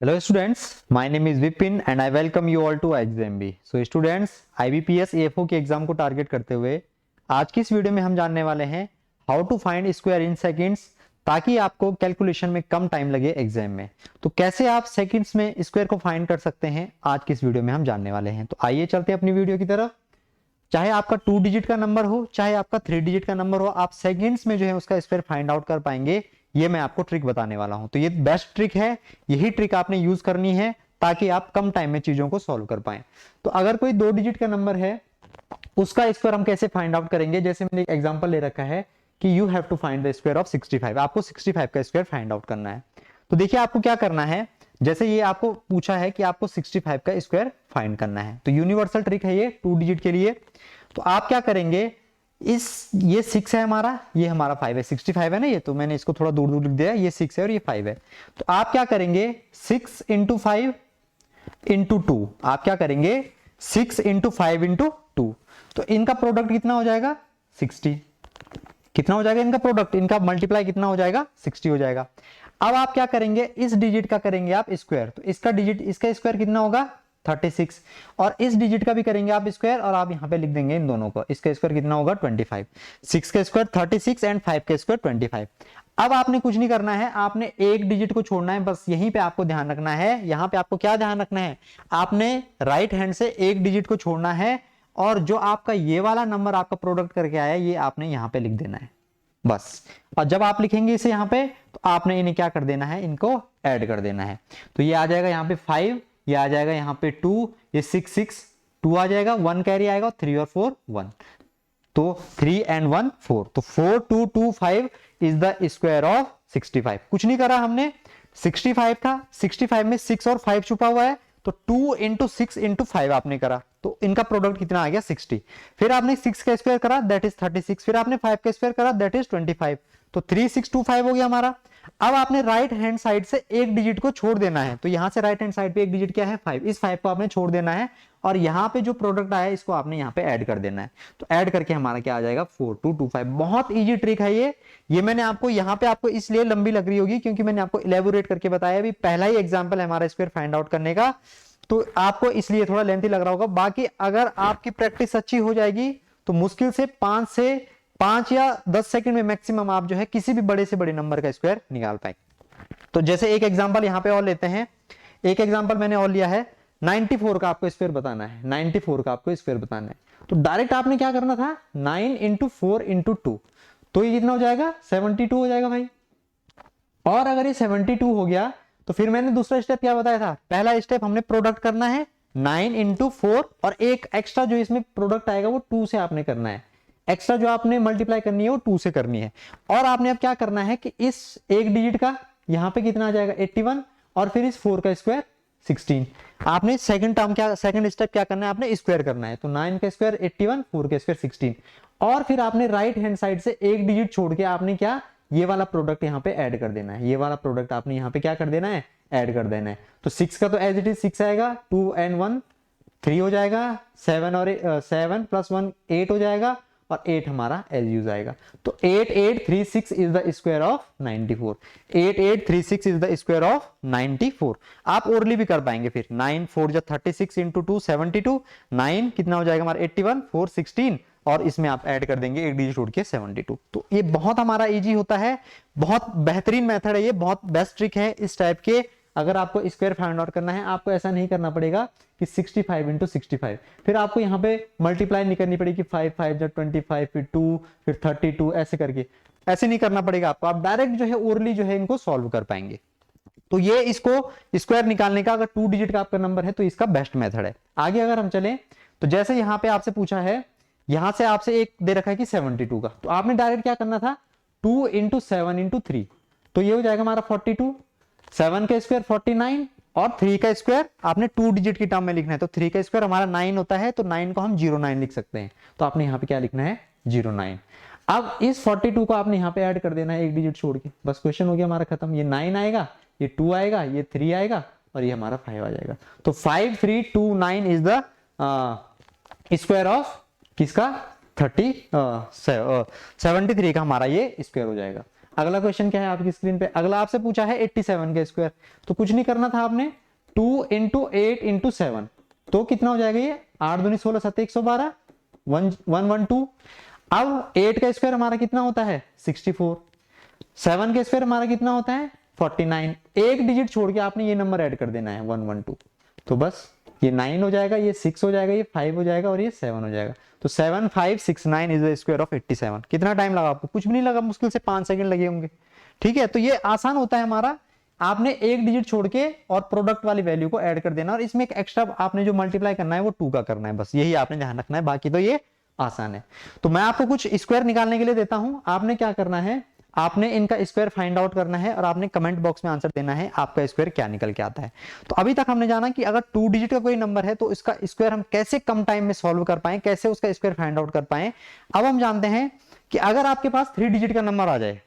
Hello students, my name is Vipin and I welcome you all to XMB. So students, IBPS AFO के exam को target करते हुए आज की इस वीडियो में हम जानने वाले हैं how to find square in seconds, ताकि आपको कैलकुलेशन में कम टाइम लगे एग्जाम में। तो कैसे आप सेकंड्स में स्क्वायर को फाइंड कर सकते हैं, आज की इस वीडियो में हम जानने वाले हैं। तो आइए चलते हैं अपनी वीडियो की तरफ। चाहे आपका 2 डिजिट का नंबर हो, चाहे आपका 3 डिजिट का नंबर हो, आप सेकंड्स में जो है उसका स्क्वायर फाइंड आउट कर पाएंगे। ये मैं आपको ट्रिक बताने वाला हूं। तो ये बेस्ट ट्रिक है, यही ट्रिक आपने यूज करनी है ताकि आप कम टाइम में चीजों को सॉल्व कर पाएं। तो अगर कोई 2 डिजिट का नंबर है, उसका स्क्वायर हम कैसे फाइंड आउट करेंगे। जैसे मैंने एक एग्जांपल ले रखा है कि you have to find the square of 65। आपको 65 का स्क्वायर फाइंड आउट करना है। तो देखिए आपको क्या करना है, जैसे ये आपको पूछा है कि आपको 65 का स्क्वायर फाइंड करना है, तो यूनिवर्सल ट्रिक है ये 2 डिजिट के लिए। तो आप क्या करेंगे, ये 6 है हमारा, ये हमारा 5 है, 65 है ना ये, तो मैंने इसको थोड़ा दूर दूर लिख दिया, ये 6 है और ये 5 है। तो आप क्या करेंगे, 6 इंटू 5 इंटू 2, आप क्या करेंगे 6 इंटू 5 इंटू 2। तो इनका प्रोडक्ट कितना हो जाएगा 60। कितना हो जाएगा इनका प्रोडक्ट, इनका मल्टीप्लाई कितना हो जाएगा 60 हो जाएगा। अब आप क्या करेंगे, इस डिजिट का करेंगे आप स्क्वायर, तो इसका डिजिट, इसका स्क्वायर कितना होगा 36, और इस डिजिट का भी करेंगे आप स्क्वायर, और आप यहां पे लिख देंगे इन दोनों को, इसका स्क्वायर कितना होगा 25। 6 का स्क्वायर 36 एंड 5 का स्क्वायर 25। अब आपने कुछ नहीं करना है, आपने एक डिजिट को छोड़ना है, बस यहीं पे आपको ध्यान रखना है। यहां पे आपको क्या ध्यान रखना है, आपने राइट हैंड से एक डिजिट को छोड़ना है, और जो आपका ये वाला नंबर आपका प्रोडक्ट करके आया ये आपने यहां पे लिख देना है बस। और जब आप लिखेंगे इसे यहाँ पे, तो आपने इन्हें क्या कर देना है, इनको ऐड कर देना है। तो ये आ जाएगा यहाँ पे 5, ये आ जाएगा यहाँ पे 2, ये 6 6 2 आ जाएगा, 1 कैरी आएगा, 3 और 4 1, तो 3 एंड 1 4, तो 4 2 2 5 इज द स्क्वायर ऑफ 65। कुछ नहीं करा हमने, 65 था, 65 में 6 और 5 छुपा हुआ है, तो 2 इंटू 6 इंटू 5 आपने करा, तो इनका प्रोडक्ट कितना आ गया 60। फिर आपने 6 का स्क्वायर करा, दैट इज 36, फिर आपने 5 का स्क्वायर करा, दैट इज 25, तो 3625 हो गया हमारा। अब आपने राइट हैंड साइड से एक डिजिट को छोड़ देना है, तो यहां से राइट हैंड साइड पे एक डिजिट क्या है 5, इस 5 को आपने छोड़ देना है, और यहां पे जो प्रोडक्ट आया इसको आपने यहां पे ऐड कर देना है। तो ऐड करके हमारा क्या आ जाएगा 4225। बहुत इजी ट्रिक है ये मैंने आपको यहां पे आपको इसलिए लंबी लग रही होगी क्योंकि मैंने आपको इलेबोरेट करके बताया, अभी पहला ही एग्जांपल है हमारा स्क्वायर फाइंड आउट करने का, तो आपको इसलिए थोड़ा लेंथी लग रहा होगा। बाकी अगर आपकी प्रैक्टिस अच्छी हो जाएगी तो मुश्किल से 5 या 10 सेकंड में मैक्सिमम आप जो है किसी भी बड़े से बड़े नंबर का स्क्वायर निकाल पाएंगे। तो जैसे एक एग्जांपल यहां पे और लेते हैं, एक एग्जांपल मैंने और लिया है 94 का आपको स्क्वायर बताना है, 94 का आपको स्क्वायर बताना है। तो डायरेक्ट आपने क्या करना था 9 इंटू 4 इंटू 2, तो ये कितना हो जाएगा 72 हो जाएगा भाई। और अगर ये 72 हो गया तो फिर मैंने दूसरा स्टेप क्या बताया था, पहला स्टेप हमने प्रोडक्ट करना है 9 इंटू 4, और एक एक्स्ट्रा जो इसमें प्रोडक्ट आएगा वो 2 से आपने करना है, एक्स्ट्रा जो आपने मल्टीप्लाई करनी है वो 2 से करनी है। और आपने अब क्या करना है कि इस एक डिजिट का यहां पे कितना आ जाएगा 81, और फिर इस 4 का स्क्वायर 16। आपने सेकंड स्टेप क्या करना है, आपने स्क्वायर करना है, तो 9 का स्क्वायर 81, 4 का स्क्वायर 16, और फिर आपने राइट हैंड साइड से एक डिजिट छोड़ के आपने क्या, ये वाला प्रोडक्ट यहाँ पे ऐड कर देना है, ये वाला प्रोडक्ट आपने यहाँ पे क्या कर देना है, ऐड कर देना है। तो 6 का तो एज इट इज 6 आएगा, 2 एंड 1 3 हो जाएगा, 7 प्लस 1 8 हो जाएगा, और 8 हमारा एज यूज आएगा। तो 8836 is the square of 94। 8836 is the square of 94। आप ओरली भी कर पाएंगे फिर, 9 4 जा 36 इंटू 2 72, 9 कितना हो जाएगा हमारा 81, 4 16, और इसमें आप ऐड कर देंगे एक डिजिट छोड़ के 72। तो ये बहुत हमारा इजी होता है, बहुत बेहतरीन मेथड है ये, बहुत बेस्ट ट्रिक है इस टाइप के। अगर आपको स्क्वायर फाइंड आउट करना है, आपको ऐसा नहीं करना पड़ेगा कि 65 इंटू 65, फिर आपको यहाँ पे मल्टीप्लाई नहीं करनी पड़ेगी, 5 5 जा 25, फिर 2 फिर 32, ऐसे करके ऐसे नहीं करना पड़ेगा आपको, आप डायरेक्ट जो है ओरली जो है इनको सॉल्व कर पाएंगे। तो ये इसको स्क्वायर निकालने का अगर 2 डिजिट का आपका नंबर है तो इसका बेस्ट मेथड है। आगे अगर हम चलें तो जैसे यहाँ पे आपसे पूछा है, यहां से आपसे एक दे रखा है कि 72 का, तो आपने डायरेक्ट क्या करना था 2 इंटू 7 इंटू 3, तो ये हो जाएगा हमारा 42, 7 का स्क्वायर 49, और 3 का स्क्वायर आपने 2 डिजिट की टर्म में लिखना है, तो 3 का स्क्वायर हमारा 9 होता है, तो 9 को हम 09 लिख सकते हैं, तो आपने यहाँ पे क्या लिखना है 09। अब इस 42 को आपने यहाँ पे ऐड कर देना है एक डिजिट छोड़ के, बस क्वेश्चन हो गया हमारा खत्म। ये 9 आएगा, ये 2 आएगा, ये 3 आएगा, और ये हमारा 5 आ जाएगा। तो 5329 इज द स्क्वायर ऑफ किसका 73 का हमारा ये स्क्वायर हो जाएगा। अगला क्वेश्चन क्या है आपकी स्क्रीन पे, अगला आपसे पूछा है 87 का स्क्वायर। तो कुछ नहीं करना था आपने, 2 इंटू 8 इंटू 7, तो कितना हो जाएगा ये 8 दूनी 16 7 112 112। अब 8 का स्क्वायर हमारा कितना होता है 64, 7 का स्क्वायर हमारा कितना होता है 49। एक डिजिट छोड़ के आपने ये नंबर ऐड कर देना है 112। तो बस ये 9 हो जाएगा, ये 6 हो जाएगा, ये 5 हो जाएगा और ये 7 हो जाएगा। तो 7569 इज द स्क्वायर ऑफ 87। कितना टाइम लगा आपको, कुछ भी नहीं लगा, मुश्किल से 5 सेकंड लगे होंगे। ठीक है, तो ये आसान होता है हमारा, आपने एक डिजिट छोड़ के और प्रोडक्ट वाली वैल्यू को ऐड कर देना, और इसमें एक एक्स्ट्रा आपने जो मल्टीप्लाई करना है वो 2 का करना है, बस यही आपने ध्यान रखना है, बाकी तो ये आसान है। तो मैं आपको कुछ स्क्वायर निकालने के लिए देता हूं, आपने क्या करना है, आपने इनका स्क्वायर फाइंड आउट करना है और आपने कमेंट बॉक्स में आंसर देना है आपका स्क्वायर क्या निकल के आता है। तो अभी तक हमने जाना कि अगर 2 डिजिट का कोई नंबर है तो इसका स्क्वायर हम कैसे कम टाइम में सॉल्व कर पाए, कैसे उसका स्क्वायर फाइंड आउट कर पाए। अब हम जानते हैं कि अगर आपके पास 3 डिजिट का नंबर आ जाए,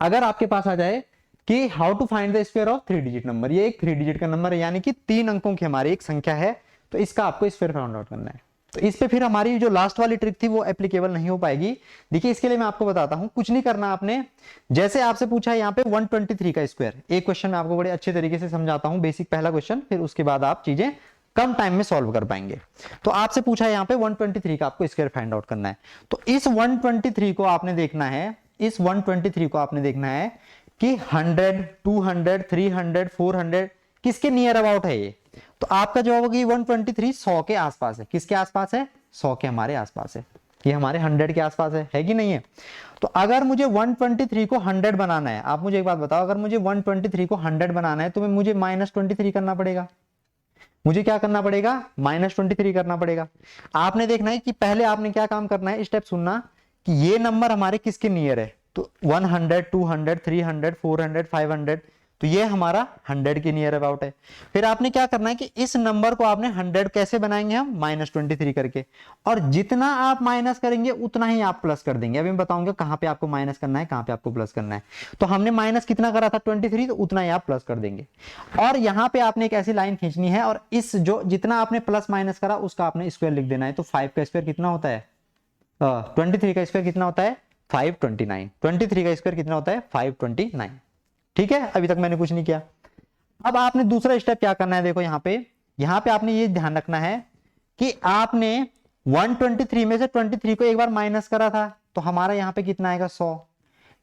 अगर आपके पास आ जाए कि how to find the square of 3 digit number, ये एक 3 डिजिट का नंबर है, यानी कि 3 अंकों की हमारी एक संख्या है, तो इसका आपको स्क्वायर फाइंड आउट करना है। तो इस पे फिर हमारी जो लास्ट वाली ट्रिक थी वो एप्लीकेबल नहीं हो पाएगी। देखिए इसके लिए मैं आपको बताता हूं, कुछ नहीं करना आपने, जैसे आपसे पूछा है यहाँ पे 123 का स्क्वायर, एक क्वेश्चन मैं आपको बड़े अच्छे तरीके से समझाता हूं, बेसिक पहला क्वेश्चन, फिर उसके बाद आप चीजें कम टाइम में सॉल्व कर पाएंगे। तो आपसे पूछा है यहाँ पे 123 का आपको स्क्वायर फाइंड आउट करना है। तो इस 123 को आपने देखना है, इस 123 को आपने देखना है कि 100, 200, 300, 400 किसके नियर अबाउट है ये। तो आपका जवाब होगा 123 100 के आसपास है। किसके आसपास है, 100 के हमारे आसपास है, ये हमारे 100 के आसपास है कि नहीं है। तो अगर मुझे 123 को 100 बनाना है, आप मुझे एक बात बताओ, अगर मुझे 123 को 100 बनाना है तो मुझे -23 करना पड़ेगा, मुझे क्या करना पड़ेगा -23 करना पड़ेगा। आपने देखना है कि पहले आपने क्या काम करना है, स्टेप सुनना कि ये नंबर हमारे किसके नियर है। तो 100, 200, 300, 400, 500, तो ये हमारा 100 के नियर अबाउट है। फिर आपने क्या करना है कि इस नंबर को आपने 100 कैसे बनाएंगे हम, -23 करके, और जितना आप माइनस करेंगे उतना ही आप प्लस कर देंगे। अभी मैं बताऊंगा कहां पे आपको माइनस करना है, कहां पे आपको प्लस करना है। तो हमने माइनस कितना करा था 23, तो उतना ही आप प्लस कर देंगे। और यहाँ पे आपने एक ऐसी लाइन खींचनी है और इस जो जितना आपने प्लस माइनस करा उसका आपने स्क्वायर लिख देना है। तो 5 का स्क्वायर कितना होता है, 23 का स्क्वायर कितना होता है 529। 23 का स्क्वायर कितना होता है 529। ठीक है, अभी तक मैंने कुछ नहीं किया। अब आपने दूसरा स्टेप क्या करना है, देखो यहाँ पे आपने ये ध्यान रखना है कि आपने 123 में से 23 को एक बार माइनस करा था, तो हमारा यहाँ पे कितना आएगा 100।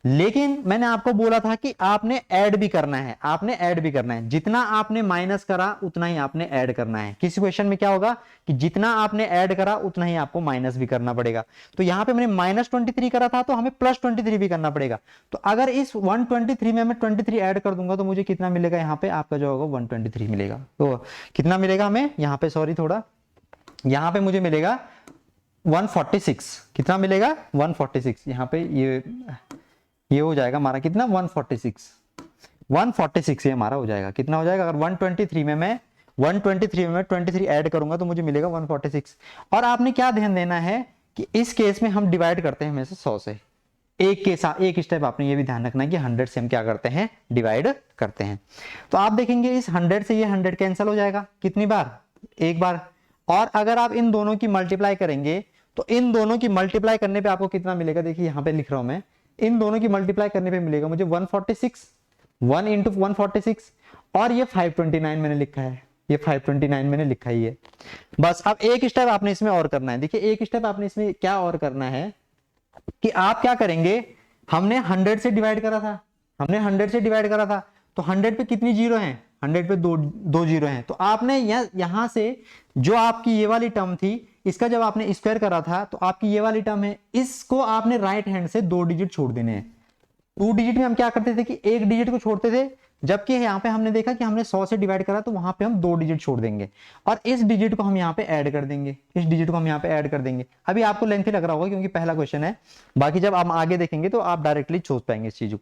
लेकिन मैंने आपको बोला था कि आपने ऐड भी करना है, आपने ऐड भी करना है, जितना आपने माइनस करा उतना ही आपने ऐड करना है। किसी क्वेश्चन में क्या होगा कि जितना आपने ऐड करा उतना ही आपको माइनस भी करना पड़ेगा। तो यहाँ पे मैंने -23 करा था तो हमें +23 भी करना पड़ेगा। तो अगर इस 123 में मैं 23 ऐड कर दूंगा तो मुझे कितना मिलेगा, यहाँ पे आपका जो होगा 123 मिलेगा। तो कितना मिलेगा हमें यहाँ पे, सॉरी थोड़ा, यहाँ पे मुझे मिलेगा 146। कितना मिलेगा 146। यहाँ पे ये हो जाएगा हमारा कितना 146 ये हमारा हो जाएगा। कितना हो जाएगा, अगर 123 में मैं 23 ऐड करूंगा तो मुझे मिलेगा 146। और आपने क्या ध्यान देना है कि इस केस में हम डिवाइड करते हैं हमेशा 100 से। एक के साथ एक स्टेप आपने ये भी ध्यान रखना है कि 100 से हम क्या करते हैं, डिवाइड करते हैं। तो आप देखेंगे इस 100 से ये 100 कैंसिल हो जाएगा, कितनी बार, एक बार। और अगर आप इन दोनों की मल्टीप्लाई करेंगे तो इन दोनों की मल्टीप्लाई करने पे आपको कितना मिलेगा, देखिए यहाँ पे लिख रहा हूं मैं, इन दोनों की मल्टीप्लाई करने पे मिलेगा मुझे 146, 1 इंटू 146, और ये 529 मैंने लिखा है, ये 529 मैंने लिखा ही है। बस अब एक स्टेप आपने इसमें और करना है। देखिए एक स्टेप आपने इसमें क्या और करना है कि आप क्या करेंगे, हमने 100 से डिवाइड करा था, हमने 100 से डिवाइड करा था, तो 100 पे कितनी जीरो हैं, 100 पे दो जीरो हैं। तो आपने यहां से जो आपकी ये वाली टर्म थी, इसका जब आपने स्क्वायर करा था तो आपकी ये वाली टर्म है, इसको आपने राइट हैंड से 2 डिजिट छोड़ देने हैं। 2 डिजिट में हम क्या करते थे कि 1 डिजिट को छोड़ते थे, जबकि यहाँ पे हमने देखा कि हमने 100 से डिवाइड करा तो वहां पे हम 2 डिजिट छोड़ देंगे और इस डिजिट को हम यहाँ पे ऐड कर देंगे, इस डिजिट को हम यहाँ पे ऐड कर देंगे। अभी आपको लेंथी लग रहा होगा क्योंकि पहला क्वेश्चन है, बाकी जब आप आगे देखेंगे तो आप डायरेक्टली सोच पाएंगे इस चीज को।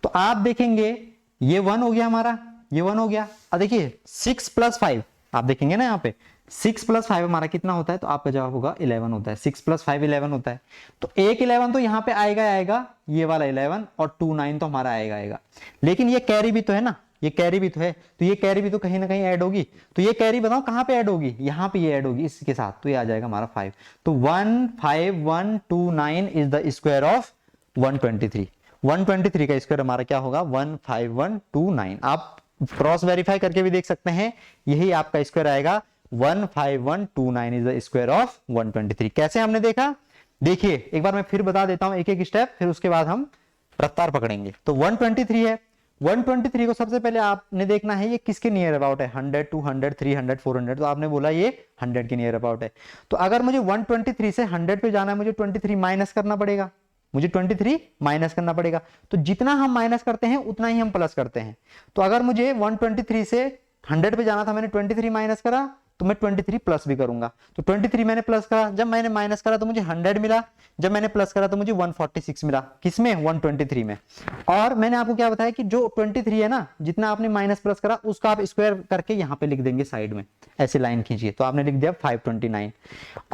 तो आप देखेंगे ये 1 हो गया हमारा, ये 1 हो गया। अब देखिए 6 + 5 आप देखेंगे ना, यहाँ पे 6 + 5 हमारा कितना होता है, तो आपका जवाब होगा 11 होता है। 6 + 5 11 होता है। तो एक 11 तो यहाँ पे आएगा, ये वाला 11, और 2 9 तो हमारा आएगा। लेकिन ये कैरी भी तो है ना, ये कैरी भी तो है, तो ये कैरी भी तो कहीं ना कहीं ऐड होगी। तो ये कैरी बताओ कहाँ पे ऐड होगी, यहाँ पे ये ऐड होगी इसके साथ, तो ये आ जाएगा हमारा 5। तो 15129 इज द स्क्वायर ऑफ 123। 123 का स्क्वायर हमारा क्या होगा 15129। आप क्रॉस वेरीफाई करके भी देख सकते हैं, यही आपका स्क्वायर आएगा 15129 इज द स्क्वायर ऑफ 123। कैसे हमने देखा, देखिए एक बार मैं फिर बता देता हूं एक एक स्टेप, फिर उसके बाद हम रफ्तार पकड़ेंगे। तो 123 है, 123 को सबसे पहले आपने देखना है ये किसके नियर अबाउट है, 100, 200, 300, 400। तो आपने बोला ये 100 के नियर अबाउट है। तो अगर मुझे 123 से 100 पे जाना है, मुझे 23 माइनस करना पड़ेगा, मुझे 23 माइनस करना पड़ेगा। तो जितना हम माइनस करते हैं उतना ही हम प्लस करते हैं। तो अगर मुझे 123 से 100 पे जाना था, मैंने 23 माइनस करा, तो मैं 23 प्लस भी करूंगा। तो 23 मैंने प्लस करा, जब मैंने माइनस करा तो मुझे 100 मिला, जब मैंने प्लस करा तो मुझे 146 मिला। किसमें, 123 में। और मैंने आपको क्या बताया कि जो 23 है ना, जितना आपने माइनस प्लस करा उसका आप स्क्वायर करके यहाँ पे लिख देंगे साइड में, ऐसे लाइन खींचिए। तो आपने लिख दिया 529।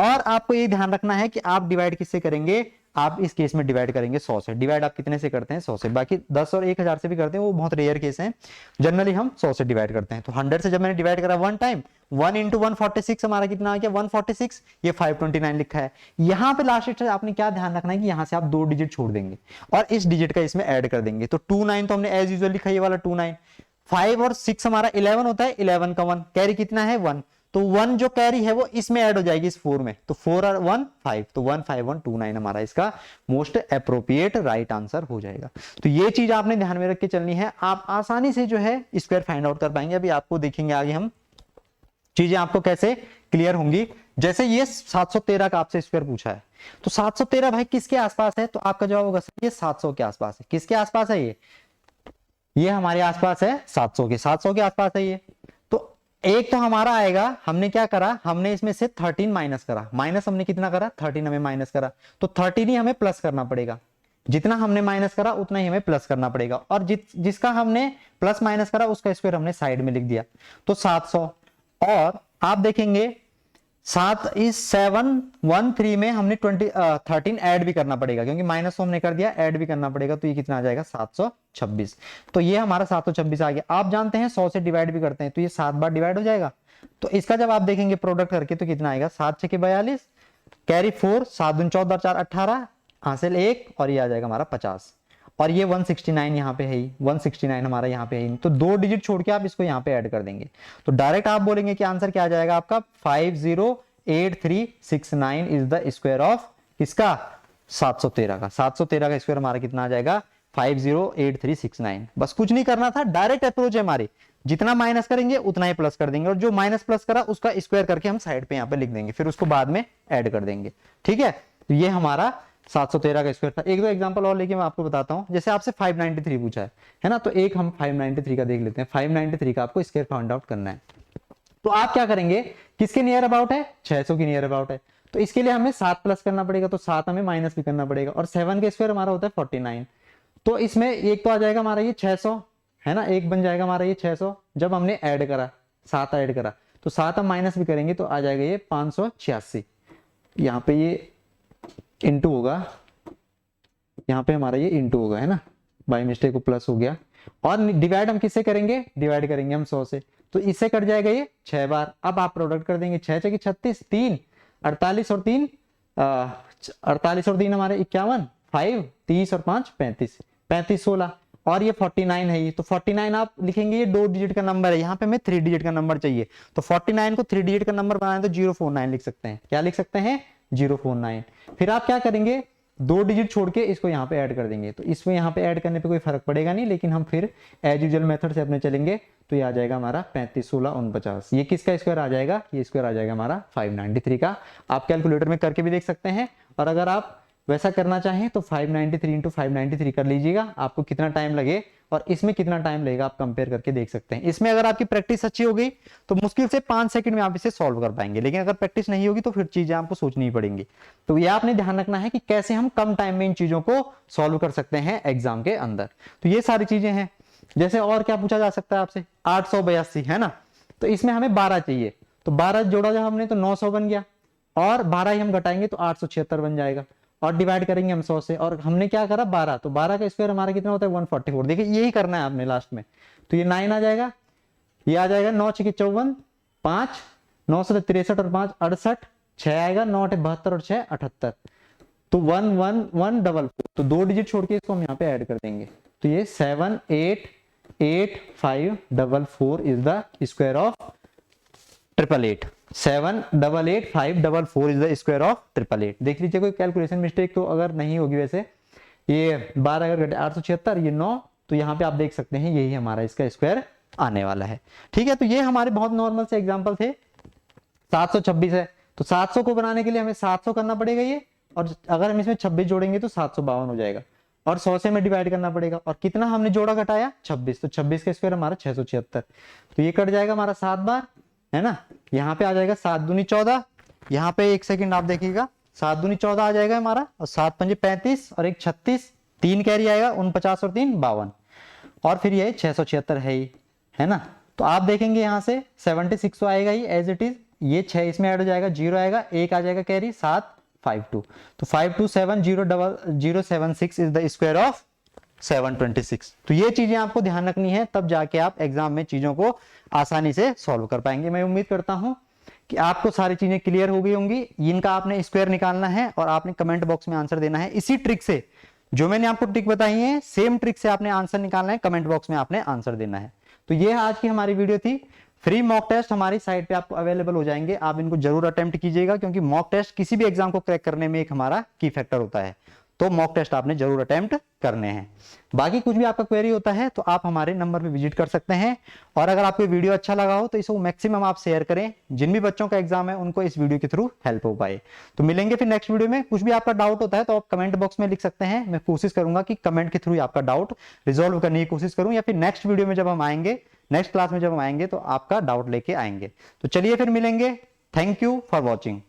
और आपको ये ध्यान रखना है कि आप डिवाइड किससे करेंगे, आप इस केस में डिवाइड करेंगे 100 से। डिवाइड आप कितने से करते हैं, 100 से। बाकी 10 और 1000 से भी करते हैं, वो बहुत रेयर केस हैं, जनरली हम 100 से डिवाइड करते हैं। तो 100 से जब मैंने डिवाइड करा वन टाइम, 1 इंटू 146 हमारा कितना आ गया 146, ये 529 लिखा है। यहाँ पे लास्ट से आपने क्या ध्यान रखना है कि यहाँ से आप 2 डिजिट छोड़ देंगे और इस डिजिट का इसमें ऐड कर देंगे। तो 29 तो हमने एज यूजुअल लिखा, ये वाला 29। 5 और 6 हमारा 11 होता है, 11 का 1 कैरी कितना है 1, तो 1 जो कैरी है वो इसमें ऐड हो जाएगी इस 4 में। तो 4 और 1 5, तो 15129 हमारा इसका मोस्ट अप्रोप्रिएट राइट आंसर हो जाएगा। तो ये चीज आपने ध्यान में रख के चलनी है, आप आसानी से जो है स्क्वायर फाइंड आउट कर पाएंगे। अभी आपको देखेंगे आगे हम चीजें आपको कैसे क्लियर होंगी। जैसे ये 713 का आपसे स्क्वायर पूछा है, तो 713 भाई किसके आसपास है, तो आपका जवाब होगा ये 700 के आसपास है। किसके आसपास है ये हमारे आसपास है 700 के आसपास है ये। तो एक तो हमारा आएगा, हमने क्या करा, हमने इसमें से 13 माइनस करा, माइनस हमने कितना करा 13 हमें माइनस करा, तो 13 ही हमें प्लस करना पड़ेगा। जितना हमने माइनस करा उतना ही हमें प्लस करना पड़ेगा, और जिसका हमने प्लस माइनस करा उसका स्क्वायर हमने साइड में लिख दिया, तो 700। और आप देखेंगे 7 इस 713 में हमने 13 ऐड भी करना पड़ेगा, क्योंकि माइनस तो हमने कर दिया, ऐड भी करना पड़ेगा। तो ये कितना आ जाएगा 726। तो ये हमारा 726 आ गया। आप जानते हैं 100 से डिवाइड भी करते हैं, तो ये 7 बार डिवाइड हो जाएगा। तो इसका जब आप देखेंगे प्रोडक्ट करके तो कितना आएगा 7 6 42, कैरी 4, 7 दूनी 14 4 18, हासिल 1, और ये आ जाएगा हमारा 50। और ये 169 यहाँ पे है ही, 169 हमारा यहाँ पे है ही। तो 2 डिजिट छोड़ के आप इसको यहाँ पे ऐड कर देंगे, तो डायरेक्ट आप बोलेंगे कि आंसर क्या आ जाएगा आपका 508369 इज द स्क्वायर ऑफ किसका 713 का। 713 का स्क्वायर हमारा कितना आ जाएगा 508369। बस कुछ नहीं करना था, डायरेक्ट अप्रोच है हमारी, जितना माइनस करेंगे उतना ही प्लस कर देंगे, और जो माइनस प्लस करा उसका स्क्वायर करके हम साइड पे यहाँ पे लिख देंगे, फिर उसको बाद में ऐड कर देंगे। ठीक है, तो ये हमारा 713 का स्क्वायर था। एक दो एग्जांपल और लेके मैं आपको बताता हूं। जैसे आपसे 593 पूछा है ना, तो एक हम 593 का देख लेते हैं। 593 का आपको स्क्वायर फाइंड आउट करना है। तो आप क्या करेंगे, किसके नियर अबाउट है 600 की नियर अबाउट है, तो इसके लिए हमें 7 प्लस करना पड़ेगा, तो 7 हमें माइनस भी करना पड़ेगा, और 7 का स्क्वायर हमारा होता है 49। तो इसमें एक तो आ जाएगा हमारा ये 600 है ना, एक बन जाएगा हमारा ये 600। जब हमने ऐड करा 7 ऐड करा, तो 7 हम माइनस भी करेंगे तो आ जाएगा ये 586। यहाँ पे ये इंटू होगा, यहाँ पे हमारा ये इंटू होगा है ना, बाय मिस्टेक को प्लस हो गया। और डिवाइड हम किससे करेंगे, डिवाइड करेंगे हम 100 से, तो इससे कट जाएगा ये 6 बार। अब आप प्रोडक्ट कर देंगे 6 6 36, 3 48 और 3 48 और 3 हमारे 51, 5 30 और 5 35, 35 16, और ये 49 है ये। तो 49 आप लिखेंगे, ये 2 डिजिट का नंबर है, यहाँ पे हमें 3 डिजिट का नंबर चाहिए। तो 49 को 3 डिजिट का नंबर बनाए तो 049 लिख सकते हैं। क्या लिख सकते हैं 049। फिर आप क्या करेंगे, 2 डिजिट छोड़ के इसको यहाँ पे ऐड कर देंगे। तो इसमें यहाँ पे ऐड करने पे कोई फर्क पड़ेगा नहीं, लेकिन हम फिर एज यूजुअल मेथड से अपने चलेंगे। तो ये आ जाएगा हमारा 35 16 49। ये किसका स्क्वायर आ जाएगा, ये स्क्वायर आ जाएगा हमारा 593 का। आप कैलकुलेटर में करके भी देख सकते हैं, और अगर आप वैसा करना चाहें तो 593 इंटू 593 कर लीजिएगा। आपको कितना टाइम लगे और इसमें कितना टाइम लगेगा आप कंपेयर करके देख सकते हैं। इसमें अगर आपकी प्रैक्टिस अच्छी हो गई तो मुश्किल से 5 सेकंड में आप इसे सॉल्व कर पाएंगे, लेकिन अगर प्रैक्टिस नहीं होगी तो फिर चीजें आपको सोचनी ही पड़ेंगी। तो ये आपने ध्यान रखना है कि कैसे हम कम टाइम में इन चीजों को सॉल्व कर सकते हैं एग्जाम के अंदर। तो ये सारी चीजें हैं। जैसे और क्या पूछा जा सकता है आपसे, 882 है ना, तो इसमें हमें 12 चाहिए, तो 12 जोड़ा जब हमने तो 900 बन गया, और 12 ही हम घटाएंगे तो 876 बन जाएगा, और डिवाइड करेंगे हम 100 से, और हमने क्या करा 12, तो 12 का स्क्वायर हमारा कितना होता है 144। देखिए यही करना है आपने लास्ट में। तो ये 9 आ जाएगा, ये आ जाएगा 9 6 54, 5 9 से 63 और 5 68, 6 आएगा, 9 8 72 और 6 78, तो 11144। तो 2 डिजिट छोड़ के इसको हम यहाँ पे ऐड कर देंगे। तो ये 7888544 is the square of 888। 7888544 is the square of 888। देख लीजिए कोई कैलकुलेशन मिस्टेक तो अगर नहीं होगी, वैसे ये 12 अगर घटे 876, ये 9, तो यहाँ पे आप देख सकते हैं यही हमारा इसका स्क्वायर आने वाला है। ठीक है, तो ये हमारे बहुत नॉर्मल से एग्जांपल थे। 726 है तो 700 को बनाने के लिए हमें 700 करना पड़ेगा ये, और अगर हम इसमें 26 जोड़ेंगे तो 752 हो जाएगा, और 100 से में डिवाइड करना पड़ेगा। और कितना हमने जोड़ा घटाया 26, तो 26 का स्क्वायर हमारा 676। तो ये कट जाएगा हमारा 7 बार, है ना। यहाँ पे आ जाएगा 7 दूनी 14, यहाँ पे 1 सेकंड आप देखिएगा, 7 दूनी 14 आ जाएगा हमारा, और 7 पंजे 35 और 1 36, 3 कैरी आएगा 49 और 3 52, और फिर ये 676 है ही, है ना। तो आप देखेंगे यहाँ से 76 तो आएगा ही एज इट इज, ये 6 इसमें ऐड हो जाएगा, 0 आएगा, 1 आ जाएगा कैरी, 752। तो 527076 इज द स्क्वायर ऑफ 726। तो ये चीजें आपको ध्यान रखनी है, तब जाके आप एग्जाम में चीजों को आसानी से सॉल्व कर पाएंगे। मैं उम्मीद करता हूं कि आपको सारी चीजें क्लियर हो गई होंगी। इनका आपने स्क्वायर निकालना है और आपने कमेंट बॉक्स में आंसर देना है। इसी ट्रिक से, जो मैंने आपको ट्रिक बताई है, सेम ट्रिक से आपने आंसर निकालना है, कमेंट बॉक्स में आपने आंसर देना है। तो ये आज की हमारी वीडियो थी। फ्री मॉक टेस्ट हमारी साइट पे आपको अवेलेबल हो जाएंगे, आप इनको जरूर अटेम्प्ट कीजिएगा, क्योंकि मॉक टेस्ट किसी भी एग्जाम को क्रैक करने में एक हमारा की फैक्टर होता है। तो मॉक टेस्ट आपने जरूर अटेम्प्ट करने हैं। बाकी कुछ भी आपका क्वेरी होता है तो आप हमारे नंबर पे विजिट कर सकते हैं। और अगर आपको वीडियो अच्छा लगा हो तो इसको मैक्सिमम आप शेयर करें, जिन भी बच्चों का एग्जाम है उनको इस वीडियो के थ्रू हेल्प हो पाए। तो मिलेंगे फिर नेक्स्ट वीडियो में। कुछ भी आपका डाउट होता है तो आप कमेंट बॉक्स में लिख सकते हैं, मैं कोशिश करूंगा कि कमेंट के थ्रू आपका डाउट रिजॉल्व करने की कोशिश करूं, या फिर नेक्स्ट वीडियो में जब हम आएंगे, नेक्स्ट क्लास में जब हम आएंगे तो आपका डाउट लेके आएंगे। तो चलिए फिर मिलेंगे। Thank you for watching.